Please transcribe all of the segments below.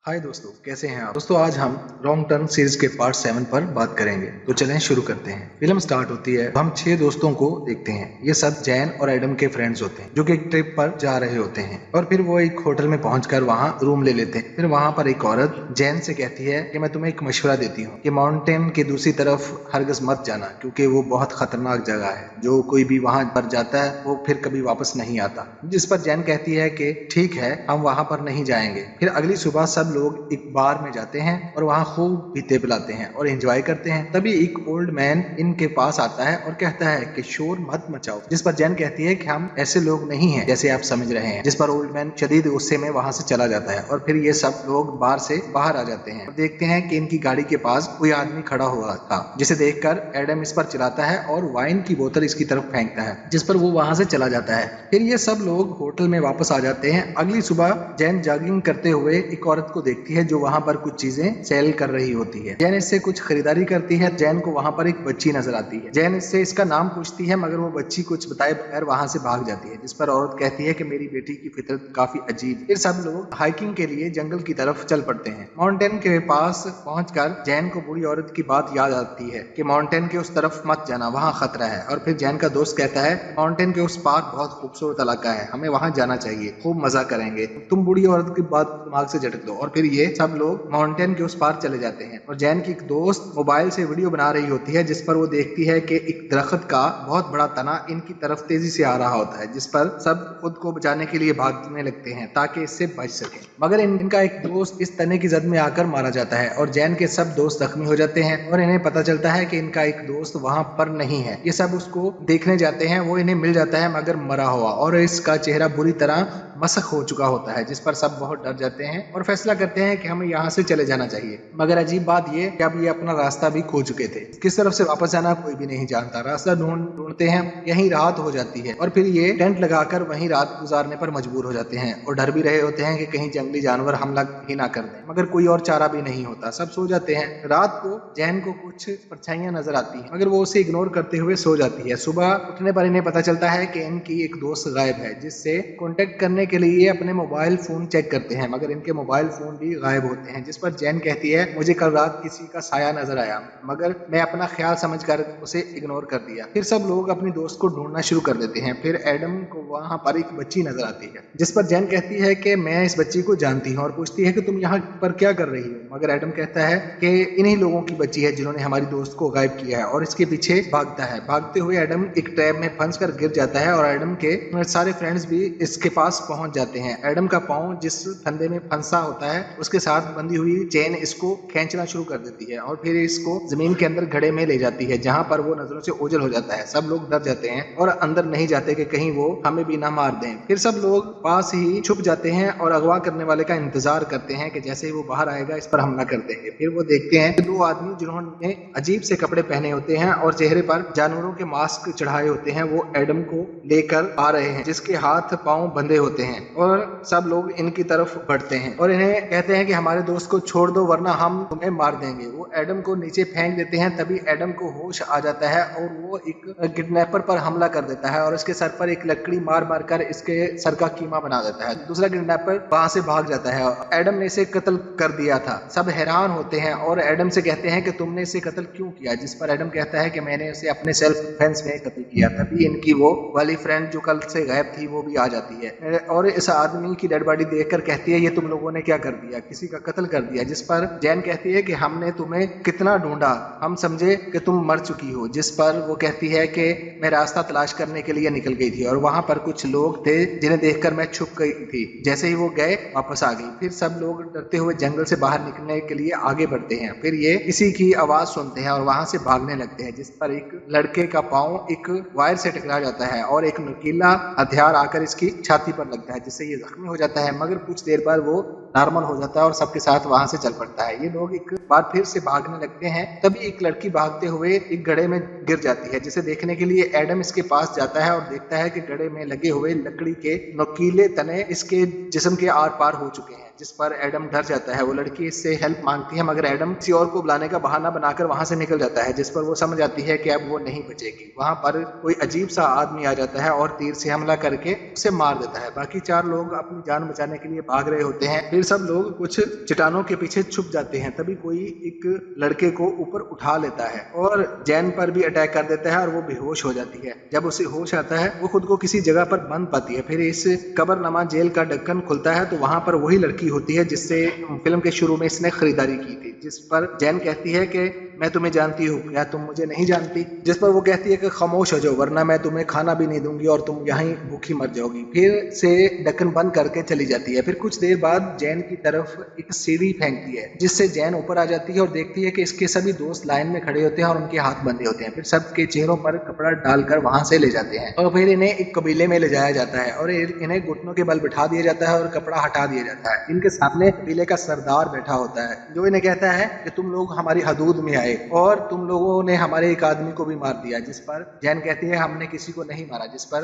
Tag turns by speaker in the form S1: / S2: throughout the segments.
S1: हाय दोस्तों, कैसे हैं आप? दोस्तों, आज हम रॉन्ग टर्न सीरीज के पार्ट 7 पर बात करेंगे। तो चलें शुरू करते हैं। फिल्म स्टार्ट होती है, हम 6 दोस्तों को देखते हैं। ये सब जैन और एडम के फ्रेंड्स होते हैं जो कि एक ट्रिप पर जा रहे होते हैं और फिर वो एक होटल में पहुंचकर वहां रूम ले लेते हैं। फिर वहां पर एक औरत जैन से कहती है कि मैं तुम्हें एक मशवरा देती हूँ कि माउंटेन की दूसरी तरफ हरगिज मत जाना, क्योंकि वो बहुत खतरनाक जगह है। जो कोई भी वहां पर जाता है वो फिर कभी वापस नहीं आता। जिस पर जैन कहती है कि ठीक है, हम वहां पर नहीं जाएंगे। फिर अगली सुबह सब लोग एक बार में जाते हैं और वहां खूब पीते पिलाते हैं और एंजॉय करते हैं। तभी एक ओल्ड मैन इनके पास आता है और कहता है कि शोर मत मचाओ। जिस पर जैन कहती है कि हम ऐसे लोग नहीं हैं जैसे आप समझ रहे हैं। जिस पर ओल्ड मैन शदीद गुस्से में वहां से चला जाता है और फिर ये सब लोग बार से बाहर आ जाते हैं और देखते हैं कि इनकी गाड़ी के पास कोई आदमी खड़ा हुआ था, जिसे देखकर एडम इस पर चिल्लाता है और वाइन की बोतल इसकी तरफ फेंकता है, जिस पर वो वहां से चला जाता है। फिर ये सब लोग होटल में वापस आ जाते हैं। अगली सुबह जैन जॉगिंग करते हुए एक औरत को देखती है जो वहां पर कुछ चीजें सेल कर रही होती है। जैन इससे कुछ खरीदारी करती है। जैन को वहां पर एक बच्ची नजर आती है। जैन इससे इसका नाम पूछती है, मगर वो बच्ची कुछ बताए बगैर वहां से भाग जाती है। जिस पर औरत कहती है कि मेरी बेटी की फितरत काफी अजीब। फिर सब लोग हाइकिंग के लिए जंगल की तरफ चल पड़ते हैं। माउंटेन के पास पहुंचकर जैन को बूढ़ी औरत की बात याद आती है कि माउंटेन के उस तरफ मत जाना, वहां खतरा है। और फिर जैन का दोस्त कहता है माउंटेन के उस पार बहुत खूबसूरत इलाका है, हमें वहां जाना चाहिए, खूब मजा करेंगे। तुम बूढ़ी औरत की बात दिमाग से झटक दो। और फिर ये सब लोग माउंटेन के उस पार चले जाते हैं और जैन की एक दोस्त मोबाइल से वीडियो बना रही होती है, जिस पर वो देखती है कि एक दरख्त का बहुत बड़ा तना इनकी तरफ तेजी से आ रहा होता है, जिस पर सब खुद को बचाने के लिए भागने लगते हैं ताकि इससे बच सके। मगर इनका एक दोस्त इस तने की जद में आकर मारा जाता है और जैन के सब दोस्त जख्मी हो जाते हैं और इन्हें पता चलता है कि इनका एक दोस्त वहां पर नहीं है। ये सब उसको देखने जाते हैं। वो इन्हें मिल जाता है मगर मरा हुआ, और इसका चेहरा बुरी तरह मसक हो चुका होता है, जिस पर सब बहुत डर जाते हैं और फैसला करते हैं कि हमें यहाँ से चले जाना चाहिए। मगर अजीब बात ये कि अब ये अपना रास्ता भी खो चुके थे। किस तरफ से वापस जाना कोई भी नहीं जानता। रास्ता ढूंढते हैं, यहीं रात हो जाती है और फिर ये टेंट लगाकर वहीं रात गुजारने पर मजबूर हो जाते हैं और डर भी रहे होते हैं कि कहीं जंगली जानवर हमला ही ना कर दें। मगर कोई और चारा भी नहीं होता, सब सो जाते हैं। रात को जैन को कुछ परछाइयां नजर आती हैं, मगर वो उसे इग्नोर करते हुए सो जाती है। सुबह उठने पर इन्हें पता चलता है कि इनकी एक दोस्त गायब है, जिससे कॉन्टेक्ट करने के लिए अपने मोबाइल फोन चेक करते हैं, मगर इनके मोबाइल फोन भी गायब होते हैं। जिस पर जैन कहती है मुझे कल रात किसी का साया नजर आया, मगर मैं अपना ख्याल समझकर उसे इग्नोर कर दिया। फिर सब लोग अपनी दोस्त को ढूंढना शुरू कर देते हैं। फिर एडम को वहां पर एक बच्ची नजर आती है, जिस पर जैन कहती है कि मैं इस बच्ची को जानती हूँ और पूछती है कि तुम यहाँ पर क्या कर रही हो। मगर एडम कहता है कि इन्हीं लोगों की बच्ची है जिन्होंने हमारी दोस्त को गायब किया है, और इसके पीछे भागता है। भागते हुए एडम एक ट्रैप में फंस कर गिर जाता है और एडम के सारे फ्रेंड्स भी इसके पास पहुंच जाते हैं। एडम का पांव जिस फंदे में फंसा होता है उसके साथ बंधी हुई चेन इसको खींचना शुरू कर देती है और फिर इसको जमीन के अंदर घड़े में ले जाती है, जहां पर वो नजरों से ओझल हो जाता है। सब लोग डर जाते हैं और अंदर नहीं जाते कि कहीं वो हमें भी ना मार दें। फिर सब लोग पास ही छुप जाते हैं और अगवा करने वाले का इंतजार करते हैं कि जैसे ही वो बाहर आएगा इस पर हमला कर देंगे। फिर वो देखते हैं कि 2 आदमी जिन्होंने अजीब से कपड़े पहने होते हैं और चेहरे पर जानवरों के मास्क चढ़ाए होते हैं, वो एडम को लेकर आ रहे हैं, जिसके हाथ पांव बंधे होते हैं। और सब लोग इनकी तरफ बढ़ते हैं और इन्हें कहते हैं कि हमारे दोस्त को छोड़ दो वरना हम तुम्हें मार देंगे। वो एडम को नीचे फेंक देते हैं। तभी एडम को होश आ जाता है और वो एक किडनैपर पर हमला कर देता है और इसके सर पर एक लकड़ी मार मार कर इसके सर का कीमा बना देता है। दूसरा किडनैपर वहां से भाग जाता है। एडम ने इसे कत्ल कर दिया था। सब हैरान होते हैं और एडम से कहते हैं कि तुमने इसे कत्ल क्यों किया। जिस पर एडम कहता है कि मैंने उसे अपने सेल्फ डिफेंस में कत्ल किया। तभी इनकी वो वाली फ्रेंड जो कल से गायब थी वो भी आ जाती है और इस आदमी की डेड बॉडी देखकर कहती है ये तुम लोगों ने क्या कर दिया, किसी का कत्ल कर दिया। जिस पर जैन कहती है कि हमने तुम्हें कितना ढूंढा, हम समझे कि तुम मर चुकी हो। जिस पर वो कहती है कि मैं रास्ता तलाश करने के लिए निकल गई थी और वहां पर कुछ लोग थे जिन्हें देखकर मैं छुप गई थी। जैसे ही वो गए वापस आ गई। फिर सब लोग डरते हुए जंगल से बाहर निकलने के लिए आगे बढ़ते हैं। फिर ये किसी की आवाज सुनते हैं और वहां से भागने लगते हैं, जिस पर एक लड़के का पांव एक वायर से टकरा जाता है और एक नुकीला हथियार आकर इसकी छाती पर लगता है, जिससे ये जख्मी हो जाता है। मगर कुछ देर बाद वो नॉर्मल हो जाता है और सबके साथ वहां से चल पड़ता है। ये लोग एक बार फिर से भागने लगते हैं। तभी एक लड़की भागते हुए एक गड्ढे में गिर जाती है, जिसे देखने के लिए एडम इसके पास जाता है और देखता है कि गड्ढे में लगे हुए लकड़ी के नुकीले तने इसके जिस्म के आर पार हो चुके हैं। जिस पर एडम डर जाता है। वो लड़की इससे हेल्प मांगती है मगर एडम किसी और को बुलाने का बहाना बनाकर वहां से निकल जाता है, जिस पर वो समझ आती है कि अब वो नहीं बचेगी। वहां पर कोई अजीब सा आदमी आ जाता है और तीर से हमला करके उसे मार देता है। बाकी 4 लोग अपनी जान बचाने के लिए भाग रहे होते हैं। फिर सब लोग कुछ चट्टानों के पीछे छुप जाते हैं। तभी कोई एक लड़के को ऊपर उठा लेता है और जैन पर भी अटैक कर देता है और वो बेहोश हो जाती है। जब उसे होश आता है वो खुद को किसी जगह पर बंद पाती है। फिर इस कब्रनमा जेल का ढक्कन खुलता है तो वहां पर वही लड़की होती है जिससे फिल्म के शुरू में इसने खरीदारी की थी, जिस पर जैन कहती है कि मैं तुम्हें जानती हूँ, क्या तुम मुझे नहीं जानती? जिस पर वो कहती है कि खामोश हो जाओ वरना मैं तुम्हें खाना भी नहीं दूंगी और तुम यहीं भूखी मर जाओगी। फिर से ढक्कन बंद करके चली जाती है। फिर कुछ देर बाद जैन की तरफ एक सीढ़ी फेंकती है जिससे जैन ऊपर आ जाती है और देखती है कि इसके सभी दोस्त लाइन में खड़े होते हैं और उनके हाथ बंधे होते हैं। फिर सबके चेहरों पर कपड़ा डालकर वहां से ले जाते हैं और फिर इन्हें एक कबीले में ले जाया जाता है और इन्हें घुटनों के बल बिठा दिया जाता है और कपड़ा हटा दिया जाता है। इनके सामने कबीले का सरदार बैठा होता है जो इन्हें कहता है कि तुम लोग हमारी हदूद में आए और तुम लोगों ने हमारे एक आदमी को भी मार दिया। जिस पर जैन कहती है हमने किसी को नहीं मारा। जिस पर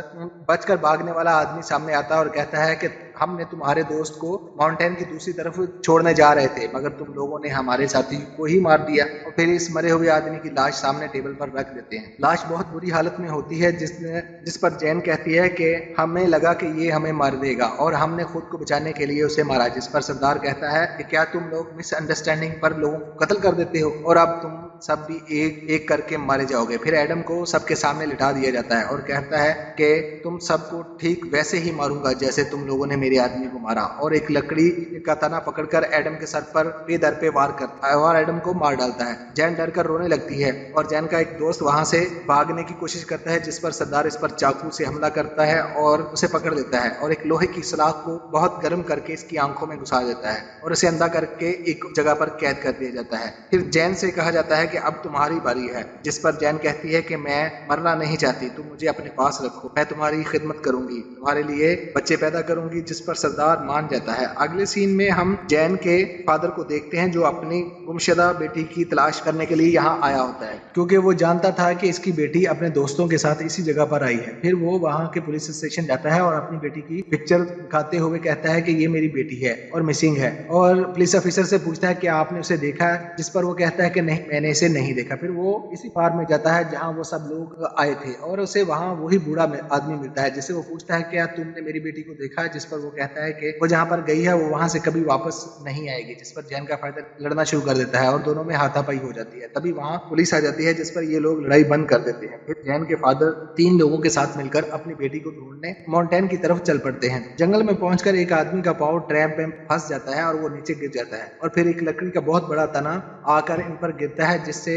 S1: बचकर भागने वाला आदमी सामने आता है और कहता है कि हमने तुम्हारे दोस्त को माउंटेन की दूसरी तरफ छोड़ने जा रहे थे मगर तुम लोगों ने हमारे साथी को ही मार दिया। और फिर इस मरे हुए आदमी की लाश सामने टेबल पर रख देते हैं। लाश बहुत बुरी हालत में होती है जिस पर जैन कहती है कि हमें लगा कि ये हमें मार देगा और हमने खुद को बचाने के लिए उसे मारा। जिस पर सरदार कहता है कि क्या तुम लोग मिसअंडरस्टैंडिंग पर लोगों को कत्ल कर देते हो और अब तुम सब भी एक एक करके मारे जाओगे। फिर एडम को सबके सामने लिटा दिया जाता है और कहता है कि तुम सबको ठीक वैसे ही मारूंगा जैसे तुम लोगों ने मेरे आदमी को मारा। और एक लकड़ी का तना पकड़कर एडम के सर पर बेदर पे वार करता है और एडम को मार डालता है। जैन डर कर रोने लगती है और जैन का एक दोस्त वहां से भागने की कोशिश करता है, जिस पर सरदार इस पर चाकू से हमला करता है और उसे पकड़ लेता है और एक लोहे की सलाख को बहुत गर्म करके इसकी आंखों में घुसा देता है और इसे अंधा करके एक जगह पर कैद कर दिया जाता है। फिर जैन से कहा जाता है कि अब तुम्हारी बारी है। जिस पर जैन कहती है कि मैं मरना नहीं चाहती, तुम मुझे अपने पास रखो, मैं तुम्हारी खिदमत करूंगी, तुम्हारे लिए बच्चे पैदा करूंगी। जिस पर सरदार मान जाता है। अगले सीन में हम जैन के फादर को देखते हैं जो अपनी गुमशुदा बेटी की तलाश करने के लिए यहाँ आया होता है क्योंकि वो जानता था कि इसकी बेटी अपने दोस्तों के साथ इसी जगह पर आई है। फिर वो वहाँ के पुलिस स्टेशन जाता है और अपनी बेटी की पिक्चर दिखाते हुए कहता है कि ये मेरी बेटी है और मिसिंग है और पुलिस ऑफिसर से पूछता है क्या आपने उसे देखा है? जिस पर वो कहता है कि नहीं, मैंने इसे नहीं देखा। फिर वो इसी फार्म में जाता है जहाँ वो सब लोग आए थे और उसे वहाँ वही बूढ़ा आदमी मिलता है जिससे वो पूछता है क्या तुमने मेरी बेटी को देखा है? जिस पर वो कहता है कि वो जहाँ पर गई है वो वहां से कभी वापस नहीं आएगी। जिस पर जैन का फादर लड़ना शुरू कर देता है और दोनों में हाथापाई हो जाती है। तभी वहाँ पुलिस आ जाती है जिस पर ये लोग लड़ाई बंद कर देते हैं। फिर जैन के फादर 3 लोगों के साथ मिलकर अपनी बेटी को ढूंढने माउंटेन की तरफ चल पड़ते हैं। जंगल में पहुंचकर एक आदमी का पाँव ट्रैप में फंस जाता है और वो नीचे गिर जाता है और फिर एक लकड़ी का बहुत बड़ा तना आकर इन पर गिरता है जिससे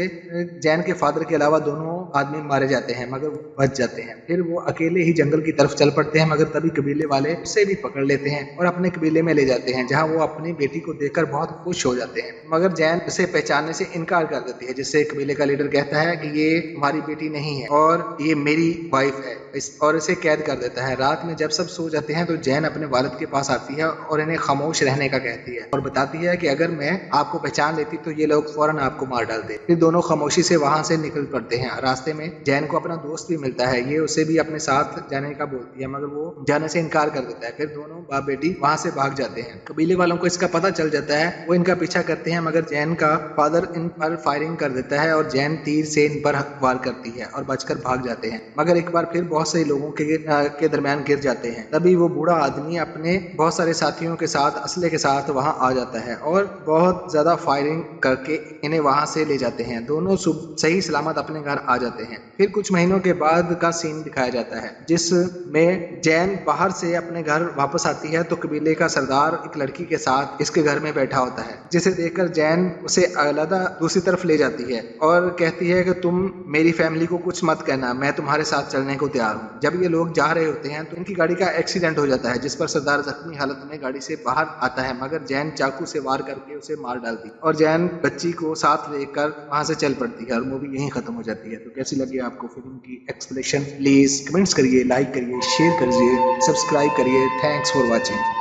S1: जैन के फादर के अलावा दोनों आदमी मारे जाते हैं मगर बच जाते हैं। फिर वो अकेले ही जंगल की तरफ चल पड़ते हैं मगर तभी कबीले वाले उसे भी पकड़ लेते हैं और अपने कबीले में ले जाते हैं जहां वो अपनी बेटी को देखकर बहुत खुश हो जाते हैं मगर जैन उसे पहचानने से इनकार कर देती है, जिससे कबीले का लीडर कहता है कि ये तुम्हारी बेटी नहीं है और ये मेरी वाइफ है और इसे कैद कर देता है। रात में जब सब सो जाते हैं तो जैन अपने वालिद के पास आती है और इन्हें खामोश रहने का कहती है और बताती है कि अगर मैं आपको पहचान लेती तो ये लोग फौरन आपको मार डालते। फिर दोनों खामोशी से वहां से निकल पड़ते हैं। रास्ते में जैन को अपना दोस्त भी मिलता है, ये उसे भी अपने साथ जाने का बोलती है मगर वो जाने से इनकार कर देता है। फिर दोनों बाप बेटी वहां से भाग जाते हैं। कबीले वालों को इसका पता चल जाता है, वो इनका पीछा करते हैं मगर जैन का फादर इन पर फायरिंग कर देता है और जैन तीर से इन पर वार करती है और बचकर भाग जाते हैं मगर एक बार फिर बहुत से लोगों के दरमियान गिर जाते हैं। तभी वो बूढ़ा आदमी अपने बहुत सारे साथियों के साथ असले के साथ वहां आ जाता है और बहुत ज्यादा फायरिंग करके इन्हें वहां से ले जाते हैं। दोनों सही सलामत अपने घर आ जाते हैं। फिर कुछ महीनों के बाद का सीन दिखाया जाता है जिसमें जैन बाहर से अपने घर वापस आती है तो कबीले का सरदार एक लड़की के साथ इसके घर में बैठा होता है, जिसे देखकर जैन उसे अलग दूसरी तरफ ले जाती है और कहती है कि तुम मेरी फैमिली को कुछ मत कहना, मैं तुम्हारे साथ चलने को तैयार हूँ। जब ये लोग जा रहे होते हैं तो इनकी गाड़ी का एक्सीडेंट हो जाता है जिस पर सरदार जख्मी हालत में गाड़ी से बाहर आता है मगर जैन चाकू से वार करके उसे मार डालती और जैन बच्ची को साथ लेकर वहां से चल पड़ती है और मूवी यहीं खत्म हो जाती है। तो कैसी लगी आपको फिल्म की एक्सप्लेनेशन? प्लीज कमेंट्स करिए, लाइक करिए, शेयर करिए, सब्सक्राइब करिए। Thanks for watching.